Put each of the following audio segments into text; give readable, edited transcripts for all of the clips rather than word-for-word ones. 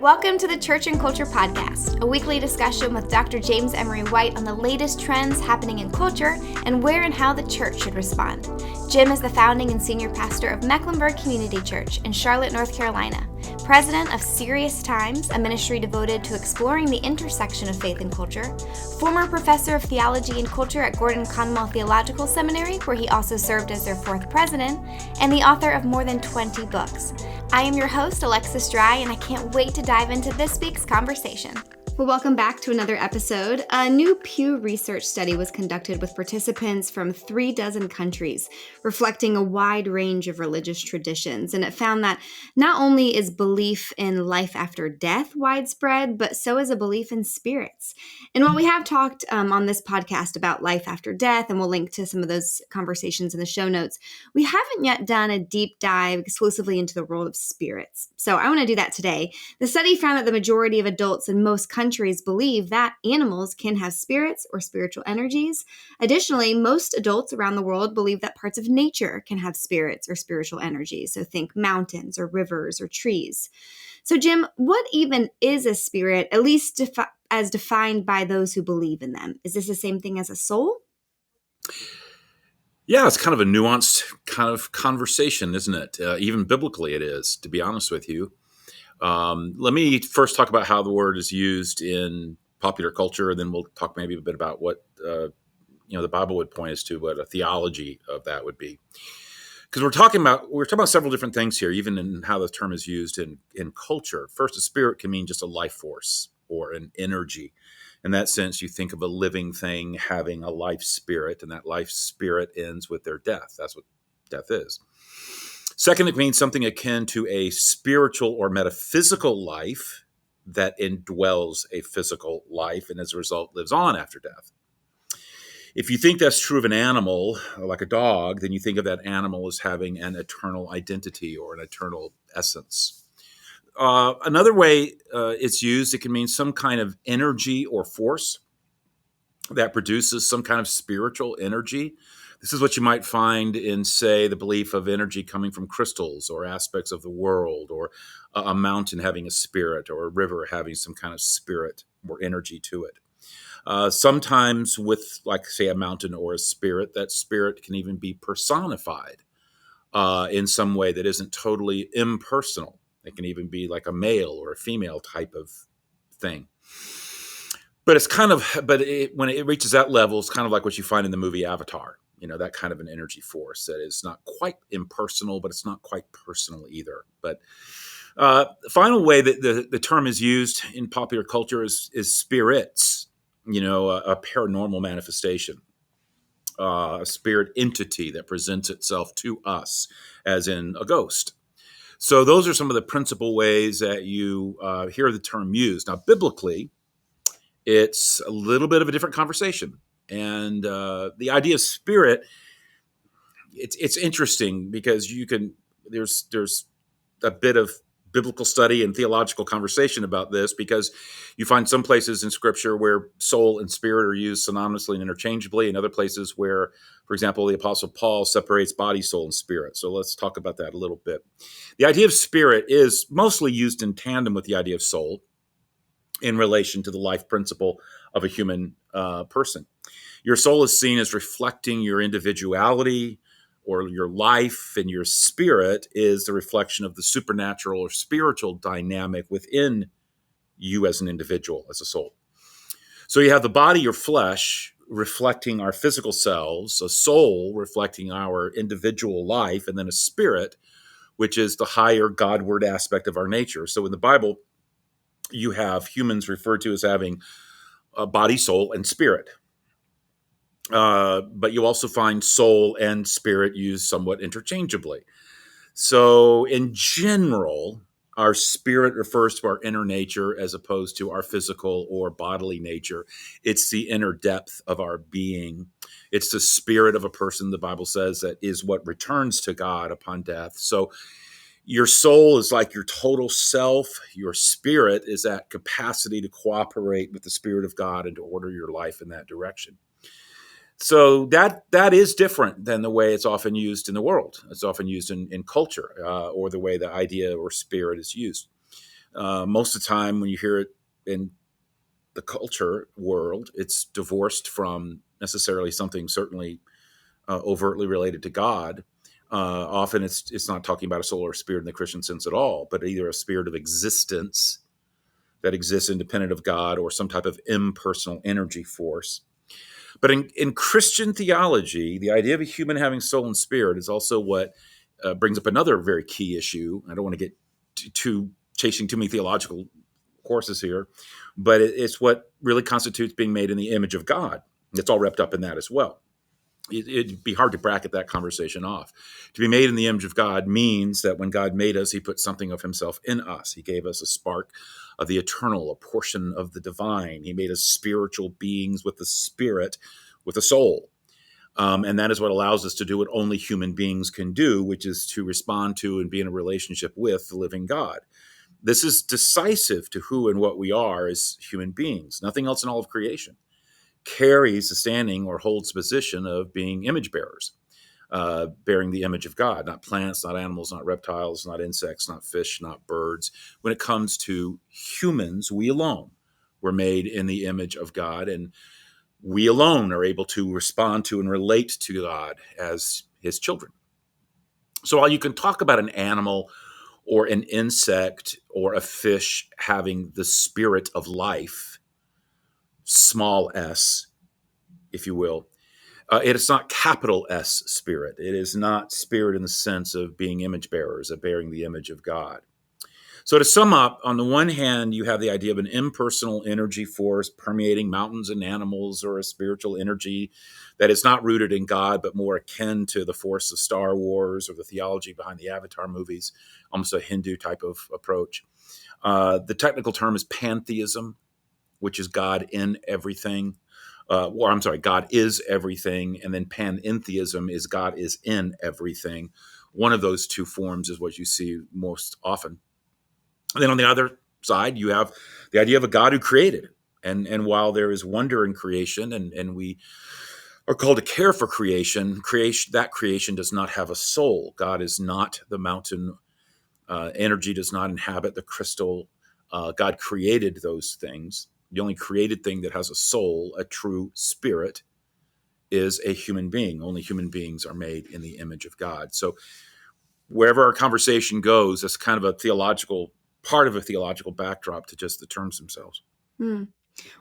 Welcome to the Church and Culture Podcast, a weekly discussion with Dr. James Emery White on the latest trends happening in culture and where and how the church should respond. Jim is the founding and senior pastor of Mecklenburg Community Church in Charlotte, North Carolina, president of Serious Times, a ministry devoted to exploring the intersection of faith and culture, former professor of theology and culture at Gordon Conwell Theological Seminary, where he also served as their fourth president, and the author of more than 20 books. I am your host, Alexis Dry, and I can't wait to dive into this week's conversation. Well, welcome back to another episode. A new Pew Research study was conducted with participants from 36 countries, reflecting a wide range of religious traditions. And it found that not only is belief in life after death widespread, but so is a belief in spirits. And while we have talked on this podcast about life after death, and we'll link to some of those conversations in the show notes, we haven't yet done a deep dive exclusively into the world of spirits. So I want to do that today. The study found that the majority of adults in most countries believe that animals can have spirits or spiritual energies. Additionally, most adults around the world believe that parts of nature can have spirits or spiritual energies. So think mountains or rivers or trees. So Jim, what even is a spirit, at least as defined by those who believe in them? Is this the same thing as a soul? Yeah, it's kind of a nuanced kind of conversation, isn't it? Even biblically it is, to be honest with you. Let me first talk about how the word is used in popular culture, and then we'll talk maybe a bit about what the Bible would point us to, what a theology of that would be. Because we're talking about several different things here, even in how the term is used in culture. First, a spirit can mean just a life force or an energy. In that sense, you think of a living thing having a life spirit, and that life spirit ends with their death. That's what death is. Second, it means something akin to a spiritual or metaphysical life that indwells a physical life and as a result lives on after death. If you think that's true of an animal, like a dog, then you think of that animal as having an eternal identity or an eternal essence. Another way it's used, it can mean some kind of energy or force that produces some kind of spiritual energy. This is what you might find in, say, the belief of energy coming from crystals or aspects of the world, or a mountain having a spirit, or a river having some kind of spirit or energy to it. Sometimes with, like, say, a mountain or a spirit, that spirit can even be personified in some way that isn't totally impersonal. It can even be like a male or a female type of thing. But it's kind of, when it reaches that level, it's kind of like what you find in the movie Avatar. That kind of an energy force that is not quite impersonal, but it's not quite personal either. But the final way that the term is used in popular culture is spirits, a paranormal manifestation, a spirit entity that presents itself to us, as in a ghost. So those are some of the principal ways that you hear the term used. Now, biblically, it's a little bit of a different conversation. And the idea of spirit, it's interesting because there's a bit of biblical study and theological conversation about this, because you find some places in Scripture where soul and spirit are used synonymously and interchangeably, and other places where, for example, the Apostle Paul separates body, soul, and spirit. So let's talk about that a little bit. The idea of spirit is mostly used in tandem with the idea of soul in relation to the life principle of a human person. Your soul is seen as reflecting your individuality or your life, and your spirit is the reflection of the supernatural or spiritual dynamic within you as an individual, as a soul. So you have the body, your flesh, reflecting our physical selves, a soul reflecting our individual life, and then a spirit, which is the higher Godward aspect of our nature. So in the Bible, you have humans referred to as having a body, soul, and spirit. But you also find soul and spirit used somewhat interchangeably. So in general, our spirit refers to our inner nature as opposed to our physical or bodily nature. It's the inner depth of our being. It's the spirit of a person, the Bible says, that is what returns to God upon death. So your soul is like your total self. Your spirit is that capacity to cooperate with the Spirit of God and to order your life in that direction. So that is different than the way it's often used in the world. It's often used in culture, or the way the idea or spirit is used. Most of the time, when you hear it in the culture world, it's divorced from necessarily something certainly overtly related to God. Often, it's not talking about a soul or spirit in the Christian sense at all, but either a spirit of existence that exists independent of God or some type of impersonal energy force. But in Christian theology, the idea of a human having soul and spirit is also what brings up another very key issue. I don't want to get too chasing too many theological courses here, but it's what really constitutes being made in the image of God. It's all wrapped up in that as well. It'd be hard to bracket that conversation off. To be made in the image of God means that when God made us, he put something of himself in us. He gave us a spark of the eternal, a portion of the divine. He made us spiritual beings with the spirit, with a soul. And that is what allows us to do what only human beings can do, which is to respond to and be in a relationship with the living God. This is decisive to who and what we are as human beings. Nothing else in all of creation carries the standing or holds the position of being image bearers, bearing the image of God, not plants, not animals, not reptiles, not insects, not fish, not birds. When it comes to humans, we alone were made in the image of God, and we alone are able to respond to and relate to God as his children. So while you can talk about an animal or an insect or a fish having the spirit of life, small s, if you will, it is not capital S spirit. It is not spirit in the sense of being image bearers, of bearing the image of God. So to sum up, on the one hand, you have the idea of an impersonal energy force permeating mountains and animals, or a spiritual energy that is not rooted in God, but more akin to the force of Star Wars or the theology behind the Avatar movies, almost a Hindu type of approach. The technical term is pantheism, which is God in everything. God is everything. And then panentheism is God is in everything. One of those two forms is what you see most often. And then on the other side, you have the idea of a God who created. And while there is wonder in creation, and we are called to care for that creation does not have a soul. God is not the mountain. Energy does not inhabit the crystal. God created those things. The only created thing that has a soul, a true spirit, is a human being. Only human beings are made in the image of God. So wherever our conversation goes, that's kind of a theological backdrop to just the terms themselves. Hmm.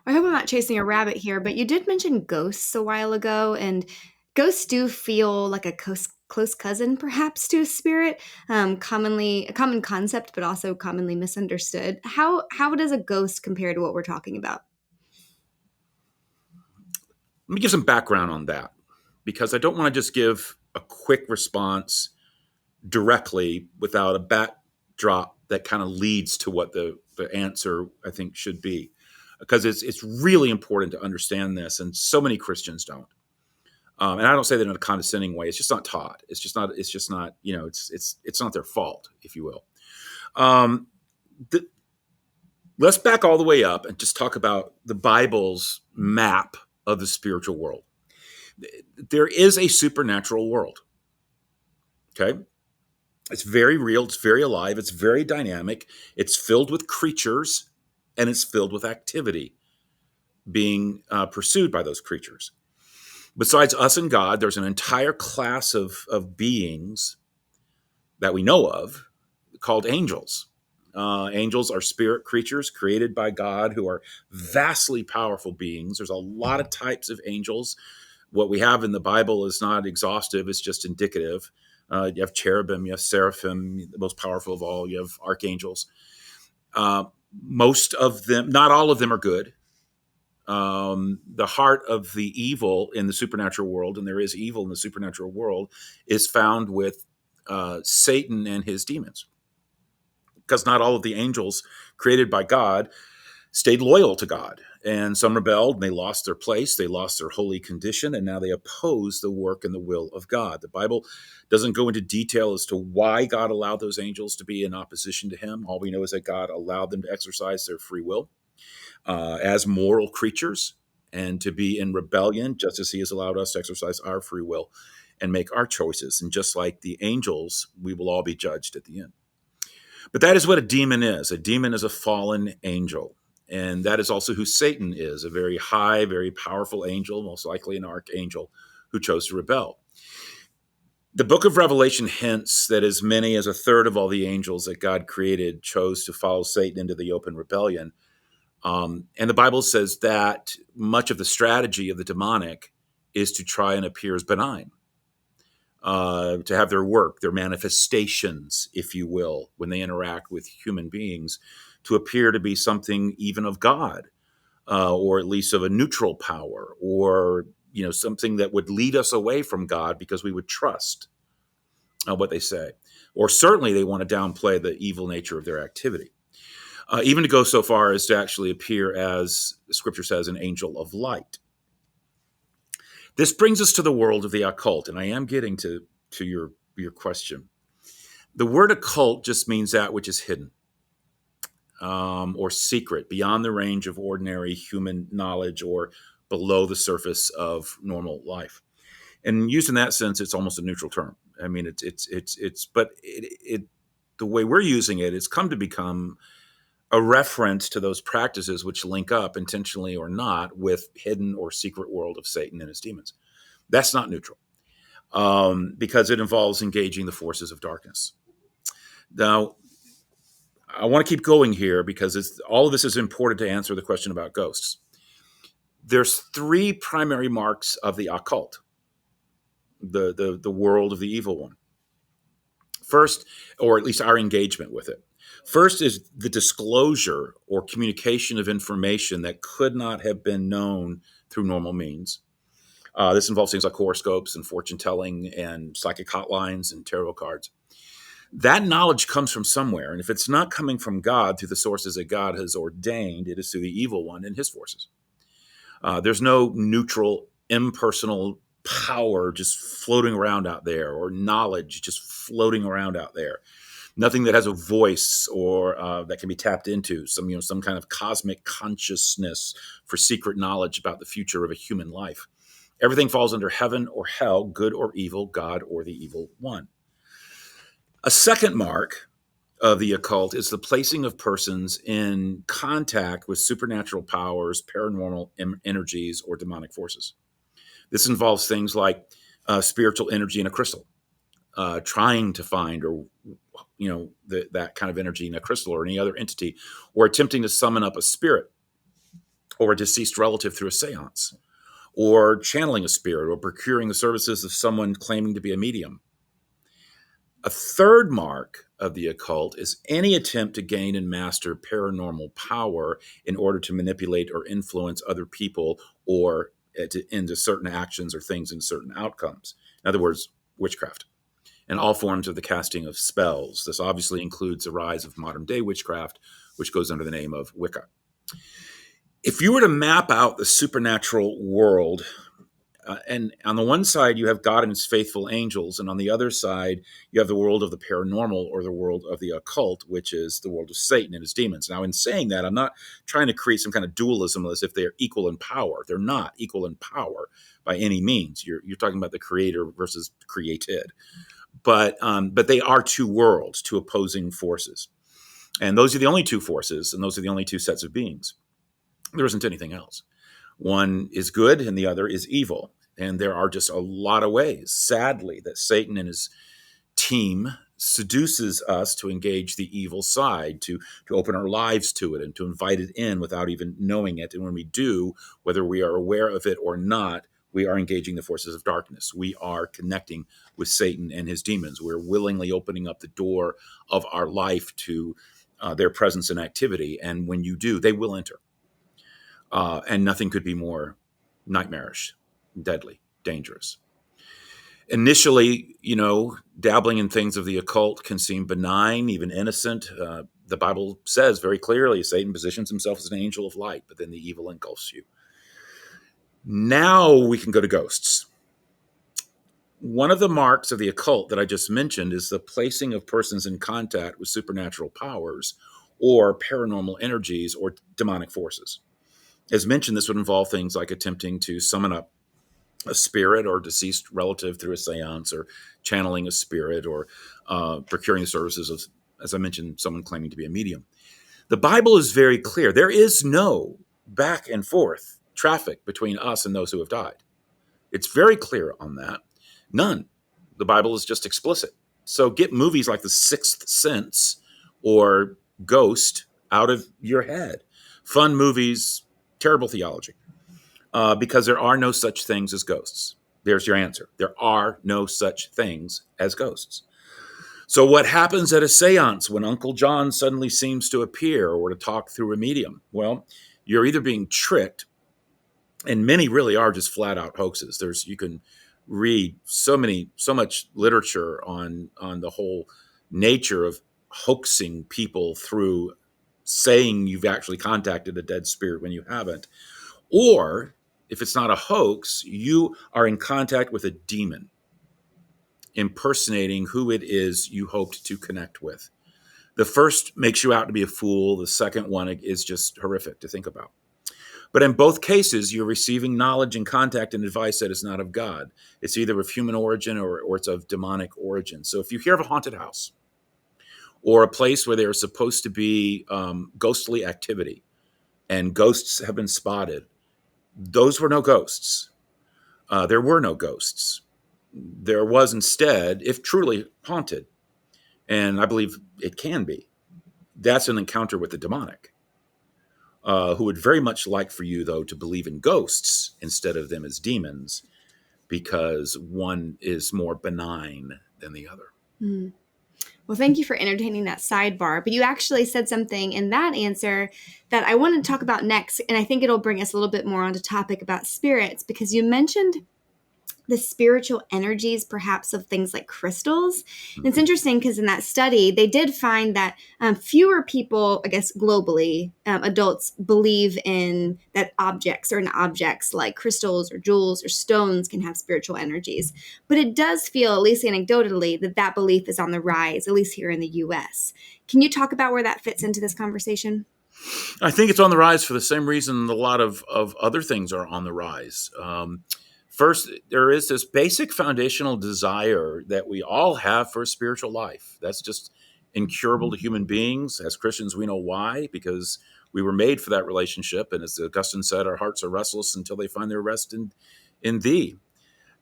I hope I'm not chasing a rabbit here, but you did mention ghosts a while ago, and ghosts do feel like a close cousin, perhaps, to a spirit. Commonly a common concept, but also commonly misunderstood. How does a ghost compare to what we're talking about? Let me give some background on that, because I don't want to just give a quick response directly without a backdrop that kind of leads to what the answer I think should be, because it's really important to understand this, and so many Christians don't. And I don't say that in a condescending way. It's just not taught. It's just not. It's not their fault, if you will. Um, let's back all the way up and just talk about the Bible's map of the spiritual world. There is a supernatural world. Okay, it's very real. It's very alive. It's very dynamic. It's filled with creatures, and it's filled with activity being pursued by those creatures. Besides us and God, there's an entire class of beings that we know of called angels. Angels are spirit creatures created by God who are vastly powerful beings. There's a lot of types of angels. What we have in the Bible is not exhaustive, it's just indicative. You have cherubim, you have seraphim, the most powerful of all, you have archangels. Most of them, not all of them are good. The heart of the evil in the supernatural world, and there is evil in the supernatural world, is found with Satan and his demons. Because not all of the angels created by God stayed loyal to God. And some rebelled and they lost their place, they lost their holy condition, and now they oppose the work and the will of God. The Bible doesn't go into detail as to why God allowed those angels to be in opposition to him. All we know is that God allowed them to exercise their free will as moral creatures and to be in rebellion, just as he has allowed us to exercise our free will and make our choices. And just like the angels, we will all be judged at the end. But that is what a demon is. A demon is a fallen angel. And that is also who Satan is, a very high, very powerful angel, most likely an archangel, who chose to rebel. The book of Revelation hints that as many as a third of all the angels that God created chose to follow Satan into the open rebellion. And the Bible says that much of the strategy of the demonic is to try and appear as benign, to have their work, their manifestations, if you will, when they interact with human beings, to appear to be something even of God, or at least of a neutral power, or something that would lead us away from God because we would trust what they say. Or certainly they want to downplay the evil nature of their activity. Even to go so far as to actually appear as the scripture says, an angel of light. This brings us to the world of the occult, and I am getting to your question. The word occult just means that which is hidden, or secret, beyond the range of ordinary human knowledge, or below the surface of normal life. And used in that sense, it's almost a neutral term. I mean, the way we're using it, it's come to become a reference to those practices which link up, intentionally or not, with hidden or secret world of Satan and his demons. That's not neutral, because it involves engaging the forces of darkness. Now, I want to keep going here because all of this is important to answer the question about ghosts. There's three primary marks of the occult, the world of the evil one. First, or at least our engagement with it. First is the disclosure or communication of information that could not have been known through normal means. This involves things like horoscopes and fortune telling and psychic hotlines and tarot cards. That knowledge comes from somewhere. And if it's not coming from God through the sources that God has ordained, it is through the evil one and his forces. There's no neutral, impersonal power just floating around out there, or knowledge just floating around out there. Nothing that has a voice, or that can be tapped into, some kind of cosmic consciousness for secret knowledge about the future of a human life. Everything falls under heaven or hell, good or evil, God or the evil one. A second mark of the occult is the placing of persons in contact with supernatural powers, paranormal energies, or demonic forces. This involves things like spiritual energy in a crystal, trying to find, or that kind of energy in a crystal or any other entity, or attempting to summon up a spirit or a deceased relative through a seance, or channeling a spirit, or procuring the services of someone claiming to be a medium. A third mark of the occult is any attempt to gain and master paranormal power in order to manipulate or influence other people, or into certain actions or things and certain outcomes. In other words, witchcraft and all forms of the casting of spells. This obviously includes the rise of modern day witchcraft, which goes under the name of Wicca. If you were to map out the supernatural world, and on the one side, you have God and his faithful angels, and on the other side, you have the world of the paranormal, or the world of the occult, which is the world of Satan and his demons. Now, in saying that, I'm not trying to create some kind of dualism as if they're equal in power. They're not equal in power by any means. You're talking about the creator versus created. But they are two worlds, two opposing forces. And those are the only two forces, and those are the only two sets of beings. There isn't anything else. One is good and the other is evil. And there are just a lot of ways, sadly, that Satan and his team seduces us to engage the evil side, to open our lives to it, and to invite it in without even knowing it. And when we do, whether we are aware of it or not, we are engaging the forces of darkness. We are connecting with Satan and his demons. We're willingly opening up the door of our life to their presence and activity. And when you do, they will enter. And nothing could be more nightmarish, deadly, dangerous. Initially, dabbling in things of the occult can seem benign, even innocent. The Bible says very clearly, Satan positions himself as an angel of light, but then the evil engulfs you. Now we can go to ghosts. One of the marks of the occult that I just mentioned is the placing of persons in contact with supernatural powers, or paranormal energies, or demonic forces. As mentioned, this would involve things like attempting to summon up a spirit or deceased relative through a seance, or channeling a spirit, or procuring the services as I mentioned, someone claiming to be a medium. The Bible is very clear. There is no back and forth traffic between us and those who have died. It's very clear on that. None. The Bible is just explicit. So get movies like The Sixth Sense or Ghost out of your head. Fun movies, terrible theology, because there are no such things as ghosts. There's your answer. There are no such things as ghosts. So what happens at a seance when Uncle John suddenly seems to appear or to talk through a medium? Well, you're either being tricked, and many really are just flat out hoaxes. You can read so much literature on the whole nature of hoaxing people through saying you've actually contacted a dead spirit when you haven't. Or if it's not a hoax, you are in contact with a demon impersonating who it is you hoped to connect with. The first makes you out to be a fool. The second one is just horrific to think about. But in both cases, you're receiving knowledge and contact and advice that is not of God. It's either of human origin or it's of demonic origin. So if you hear of a haunted house or a place where there's supposed to be ghostly activity and ghosts have been spotted, those were no ghosts. There were no ghosts. There was instead, if truly haunted, and I believe it can be, that's an encounter with the demonic, who would very much like for you, though, to believe in ghosts instead of them as demons, because one is more benign than the other. Mm. Well, thank you for entertaining that sidebar. But you actually said something in that answer that I want to talk about next. And I think it'll bring us a little bit more onto topic about spirits, because you mentioned the spiritual energies, perhaps, of things like crystals. And it's interesting because in that study, they did find that fewer people, I guess globally, adults believe in that certain objects like crystals or jewels or stones can have spiritual energies. But it does feel, at least anecdotally, that belief is on the rise, at least here in the U.S. Can you talk about where that fits into this conversation? I think it's on the rise for the same reason a lot of other things are on the rise. First, there is this basic foundational desire that we all have for a spiritual life. That's just incurable to human beings. As Christians, we know why, because we were made for that relationship. And as Augustine said, our hearts are restless until they find their rest in thee.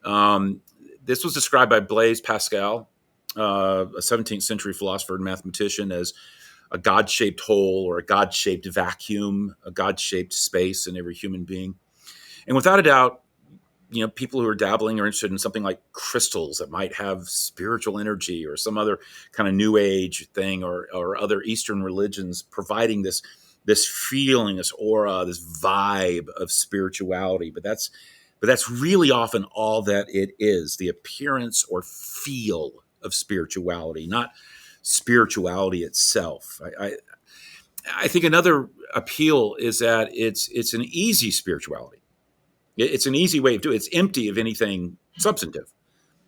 This was described by Blaise Pascal, a 17th century philosopher and mathematician, as a God-shaped hole or a God-shaped vacuum, a God-shaped space in every human being. And without a doubt, people who are dabbling or interested in something like crystals that might have spiritual energy or some other kind of new age thing or other Eastern religions providing this feeling, this aura, this vibe of spirituality. But that's really often all that it is, the appearance or feel of spirituality, not spirituality itself. I think another appeal is that it's an easy spirituality. It's an easy way of doing it. It's empty of anything substantive,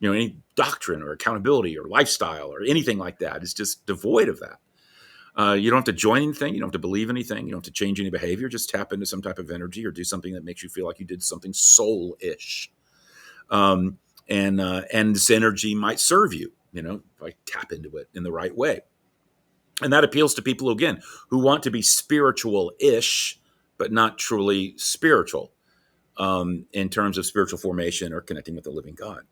any doctrine or accountability or lifestyle or anything like that. It's just devoid of that. You don't have to join anything. You don't have to believe anything. You don't have to change any behavior. Just tap into some type of energy or do something that makes you feel like you did something soul-ish. And this energy might serve you, if I tap into it in the right way. And that appeals to people, again, who want to be spiritual-ish, but not truly spiritual. In terms of spiritual formation or connecting with the living God.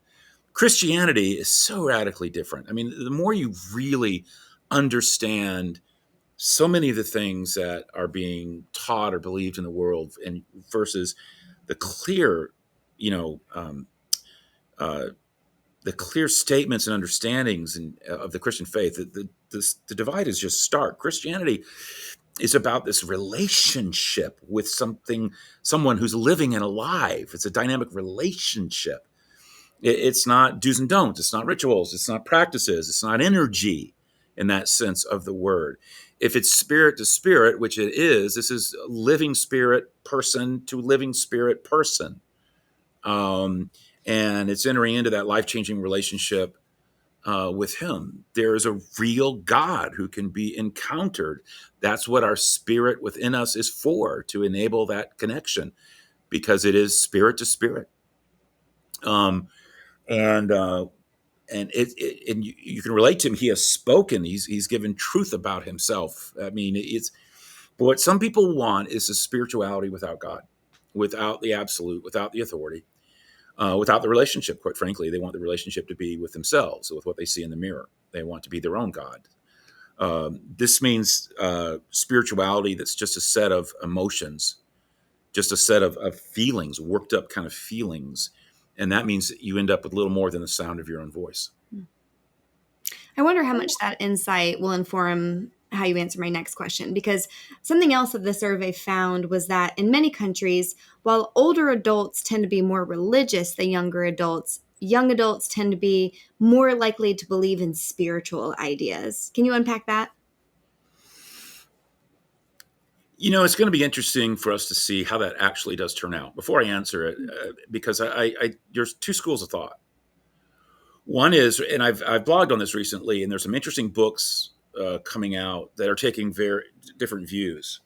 Christianity is so radically different. I mean, the more you really understand so many of the things that are being taught or believed in the world, and versus the clear, the clear statements and understandings of the Christian faith, the divide is just stark. Christianity is about this relationship with someone who's living and alive. It's a dynamic relationship. It's not do's and don'ts. It's not rituals. It's not practices. It's not energy in that sense of the word. If it's spirit to spirit, which it is, this is living spirit person to living spirit person. And it's entering into that life-changing relationship with him. There is a real God who can be encountered. That's what our spirit within us is for, to enable that connection, because it is spirit to spirit. And and you can relate to him. He has spoken. He's given truth about himself. I mean, but what some people want is a spirituality without God, without the absolute, without the authority, without the relationship. Quite frankly, they want the relationship to be with themselves, with what they see in the mirror. They want to be their own God. This means spirituality that's just a set of emotions, just a set of feelings, worked up kind of feelings. And that means that you end up with little more than the sound of your own voice. I wonder how much that insight will inform how you answer my next question, because something else that the survey found was that in many countries, while older adults tend to be more religious than younger adults, young adults tend to be more likely to believe in spiritual ideas. Can you unpack that? It's going to be interesting for us to see how that actually does turn out. Before I answer it, because there's two schools of thought. One is, and I've blogged on this recently, and there's some interesting books coming out that are taking very different views.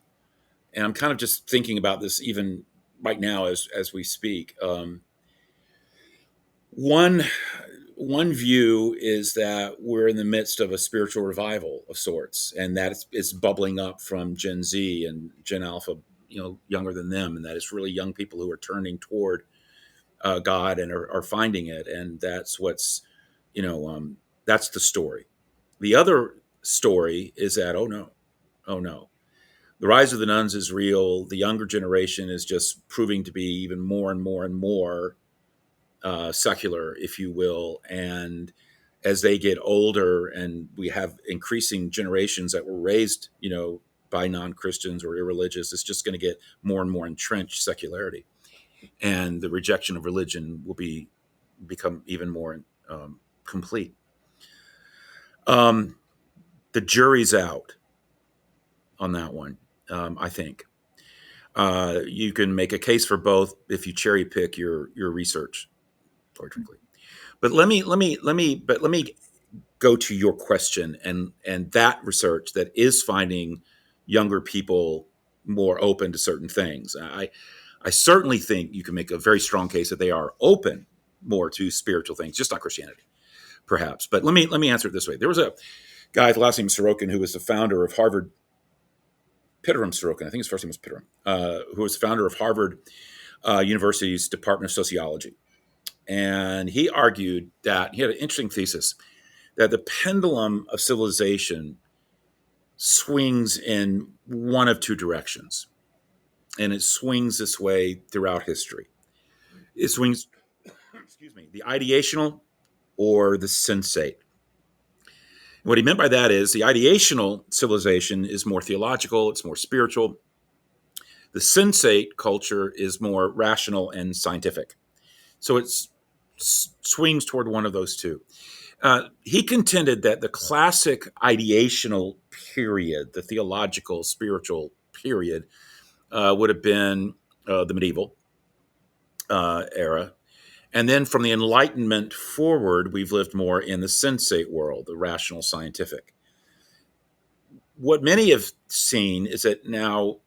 And I'm kind of just thinking about this even right now as we speak. One view is that we're in the midst of a spiritual revival of sorts, and that it's bubbling up from Gen Z and Gen Alpha, younger than them, and that it's really young people who are turning toward God and are finding it, and that's what's, that's the story. The other story is that oh no, the rise of the nuns is real. The younger generation is just proving to be even more and more and more secular, if you will. And as they get older, and we have increasing generations that were raised, by non-Christians or irreligious, it's just going to get more and more entrenched secularity, and the rejection of religion will become even more complete. The jury's out on that one. I think you can make a case for both if you cherry pick your research, quite frankly. But let me go to your question and that research that is finding younger people more open to certain things. I certainly think you can make a very strong case that they are open more to spiritual things, just not Christianity, perhaps. But let me answer it this way. There was a guy, the last name is Sorokin, who was the founder of Harvard. Pitteram Sorokin, I think his first name was Pitteram, who was the founder of Harvard University's Department of Sociology. And he argued that he had an interesting thesis that the pendulum of civilization swings in one of two directions. And it swings this way throughout history. It swings, the ideational or the sensate. What he meant by that is the ideational civilization is more theological, it's more spiritual. The sensate culture is more rational and scientific. So it swings toward one of those two. He contended that the classic ideational period, the theological, spiritual period, would have been the medieval era. And then from the Enlightenment forward, we've lived more in the sensate world, the rational scientific. What many have seen is that now,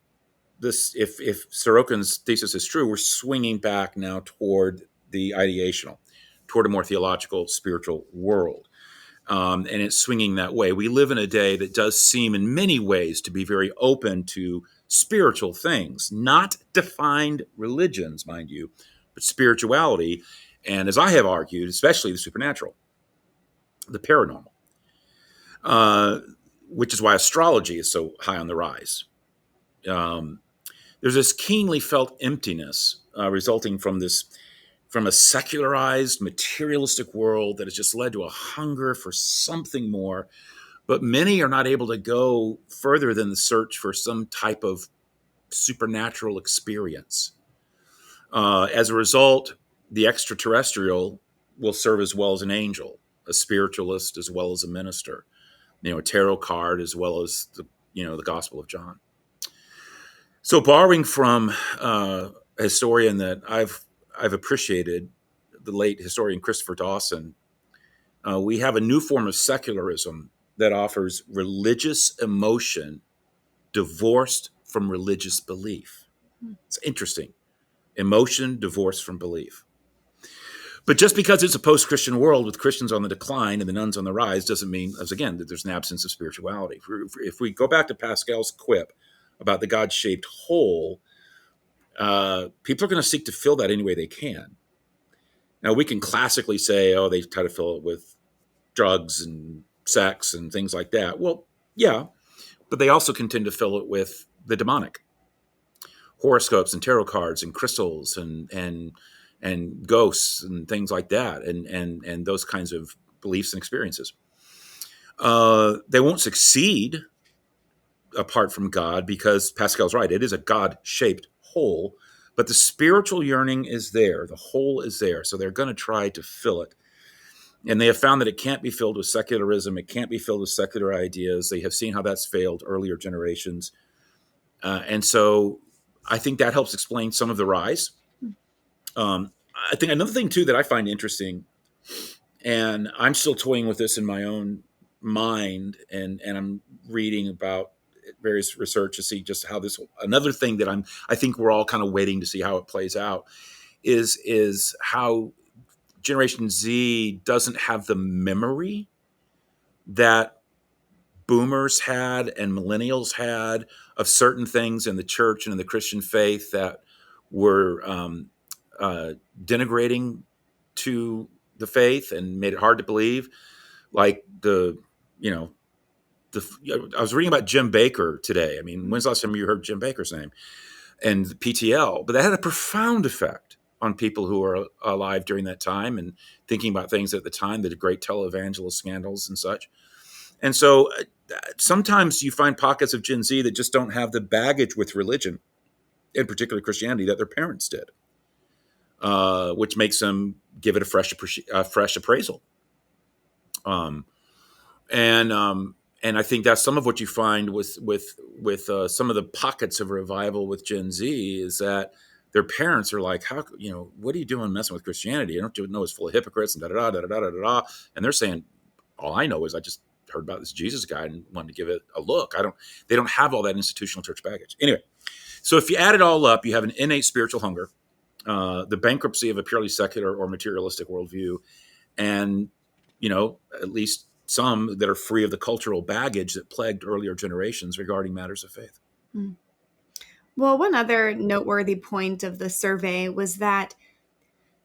if Sorokin's thesis is true, we're swinging back now toward the ideational, toward a more theological, spiritual world. And it's swinging that way. We live in a day that does seem in many ways to be very open to spiritual things, not defined religions, mind you, but spirituality. And as I have argued, especially the supernatural, the paranormal, which is why astrology is so high on the rise. There's this keenly felt emptiness resulting from a secularized, materialistic world that has just led to a hunger for something more. But many are not able to go further than the search for some type of supernatural experience. As a result, the extraterrestrial will serve as well as an angel, a spiritualist as well as a minister, a tarot card as well as the Gospel of John. So, borrowing from a historian that I've appreciated, the late historian Christopher Dawson, we have a new form of secularism that offers religious emotion divorced from religious belief. It's interesting. Emotion divorced from belief. But just because it's a post-Christian world with Christians on the decline and the nuns on the rise doesn't mean, as again, that there's an absence of spirituality. If we go back to Pascal's quip about the God-shaped hole, people are going to seek to fill that any way they can. Now, we can classically say, oh, they try to fill it with drugs and sex and things like that. Well, yeah, but they also can tend to fill it with the demonic. Horoscopes and tarot cards and crystals and ghosts and things like that, and those kinds of beliefs and experiences. They won't succeed apart from God, because Pascal's right. It is a God-shaped hole, but the spiritual yearning is there. The hole is there. So they're going to try to fill it. And they have found that it can't be filled with secularism. It can't be filled with secular ideas. They have seen how that's failed earlier generations. And so I think that helps explain some of the rise. I think another thing, too, that I find interesting, and I'm still toying with this in my own mind, and I'm reading about various research to see just how this, another thing that I think we're all kind of waiting to see how it plays out, is how Generation Z doesn't have the memory that boomers had and millennials had of certain things in the church and in the Christian faith that were denigrating to the faith and made it hard to believe. Like I was reading about Jim Bakker today. I mean, when's the last time you heard Jim Bakker's name? And the PTL, but that had a profound effect on people who were alive during that time and thinking about things at the time, the great televangelist scandals and such. And so sometimes you find pockets of Gen Z that just don't have the baggage with religion, in particular Christianity, that their parents did, which makes them give it a fresh appraisal. And I think that's some of what you find with some of the pockets of revival with Gen Z, is that their parents are like, how, what are you doing messing with Christianity? I don't know, it's full of hypocrites and da-da-da. And they're saying, all I know is I just heard about this Jesus guy and wanted to give it a look. They don't have all that institutional church baggage. Anyway, so if you add it all up, you have an innate spiritual hunger, the bankruptcy of a purely secular or materialistic worldview, and, at least some that are free of the cultural baggage that plagued earlier generations regarding matters of faith. Well, one other noteworthy point of the survey was that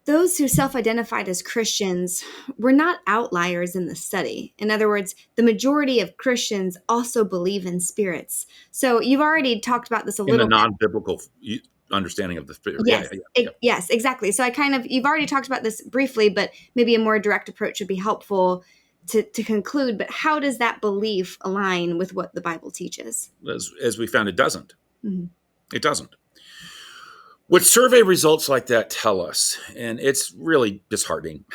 those who self-identified as Christians were not outliers in the study. In other words, the majority of Christians also believe in spirits. So you've already talked about this a little bit. In the non-biblical understanding of the spirit. Yes, yes, exactly. So you've already talked about this briefly, but maybe a more direct approach would be helpful to conclude. But how does that belief align with what the Bible teaches? As we found, it doesn't. Mm-hmm. It doesn't. What survey results like that tell us, and it's really disheartening,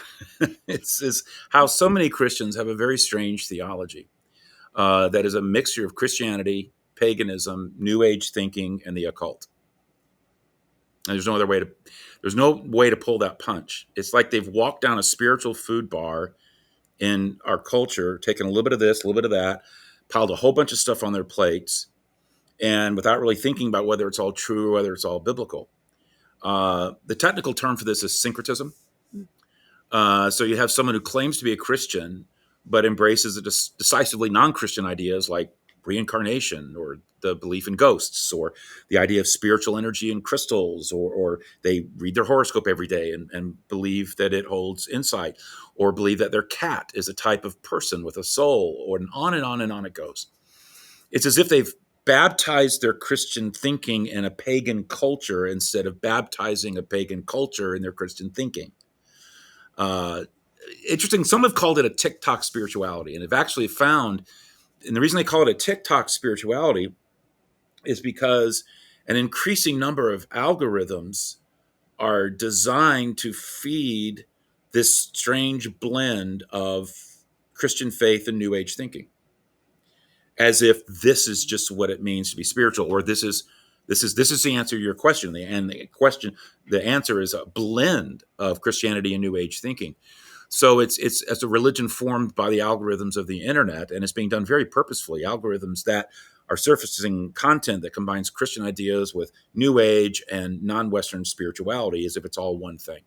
is how so many Christians have a very strange theology that is a mixture of Christianity, paganism, New Age thinking, and the occult. And there's no way to pull that punch. It's like they've walked down a spiritual food bar in our culture, taken a little bit of this, a little bit of that, piled a whole bunch of stuff on their plates, and without really thinking about whether it's all true or whether it's all biblical. The technical term for this is syncretism. So you have someone who claims to be a Christian, but embraces decisively non-Christian ideas like reincarnation, or the belief in ghosts, or the idea of spiritual energy in crystals, or they read their horoscope every day and believe that it holds insight, or believe that their cat is a type of person with a soul, or on and on and on it goes. It's as if they've baptized their Christian thinking in a pagan culture instead of baptizing a pagan culture in their Christian thinking. Interesting. Some have called it a TikTok spirituality, and have actually found, and the reason they call it a TikTok spirituality is because an increasing number of algorithms are designed to feed this strange blend of Christian faith and New Age thinking, as if this is just what it means to be spiritual, or this is the answer to your question. The answer is a blend of Christianity and New Age thinking. So it's a religion formed by the algorithms of the internet, and it's being done very purposefully. Algorithms that are surfacing content that combines Christian ideas with New Age and non-Western spirituality, as if it's all one thing.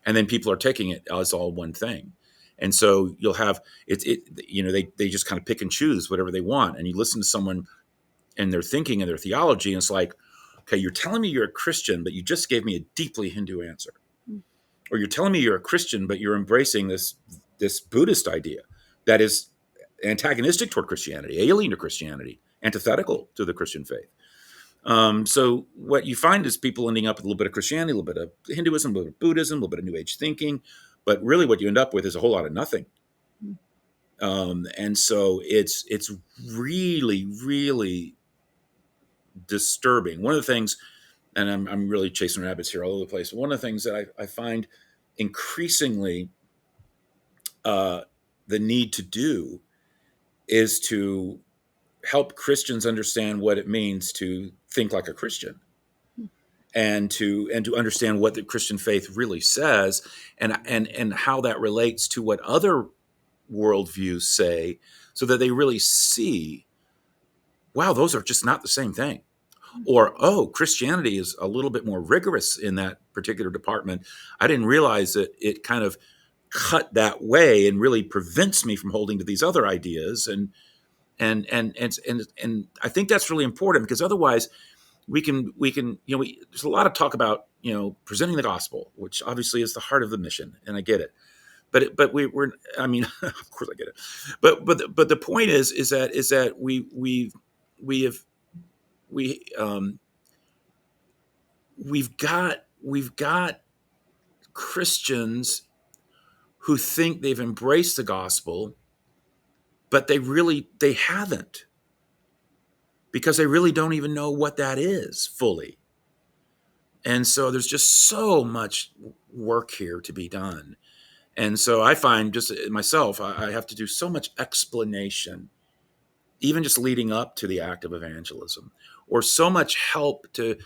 and then people are taking it as all one thing. And so you'll have they just kind of pick and choose whatever they want. And you listen to someone and their thinking and their theology, and it's like, okay, you're telling me you're a Christian, but you just gave me a deeply Hindu answer. Or you're telling me you're a Christian, but you're embracing this Buddhist idea that is antagonistic toward Christianity, alien to Christianity, antithetical to the Christian faith. So what you find is people ending up with a little bit of Christianity, a little bit of Hinduism, a little bit of Buddhism, a little bit of New Age thinking, but really what you end up with is a whole lot of nothing. And so it's really, really disturbing. One of the things, and I'm really chasing rabbits here all over the place. One of the things that I find increasingly the need to do is to help Christians understand what it means to think like a Christian, and to understand what the Christian faith really says, and how that relates to what other worldviews say, so that they really see, wow, those are just not the same thing. Or, oh, Christianity is a little bit more rigorous in that particular department. I didn't realize that it kind of cut that way and really prevents me from holding to these other ideas. And I think that's really important, because otherwise we can there's a lot of talk about presenting the gospel, which obviously is the heart of the mission, and I get it. But we're I mean, of course I get it. But the point is that we've got Christians who think they've embraced the gospel, but they haven't, because they really don't even know what that is fully. And so there's just so much work here to be done. And so I find, just myself, I have to do so much explanation, even just leading up to the act of evangelism, or so much help to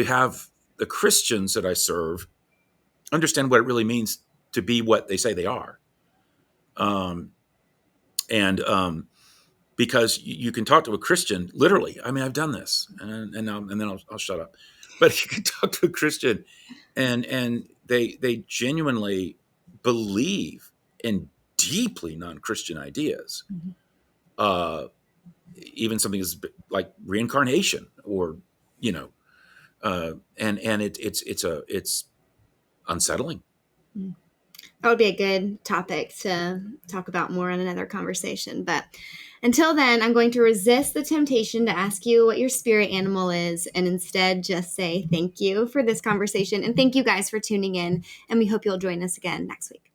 have the Christians that I serve understand what it really means to be what they say they are. Because you can talk to a Christian, literally. I mean, I've done this, and then I'll shut up. But you can talk to a Christian, and they genuinely believe in deeply non-Christian ideas. Even something is like reincarnation, or and it's unsettling. That would be a good topic to talk about more in another conversation. But until then, I'm going to resist the temptation to ask you what your spirit animal is, and instead just say thank you for this conversation. And thank you guys for tuning in. And we hope you'll join us again next week.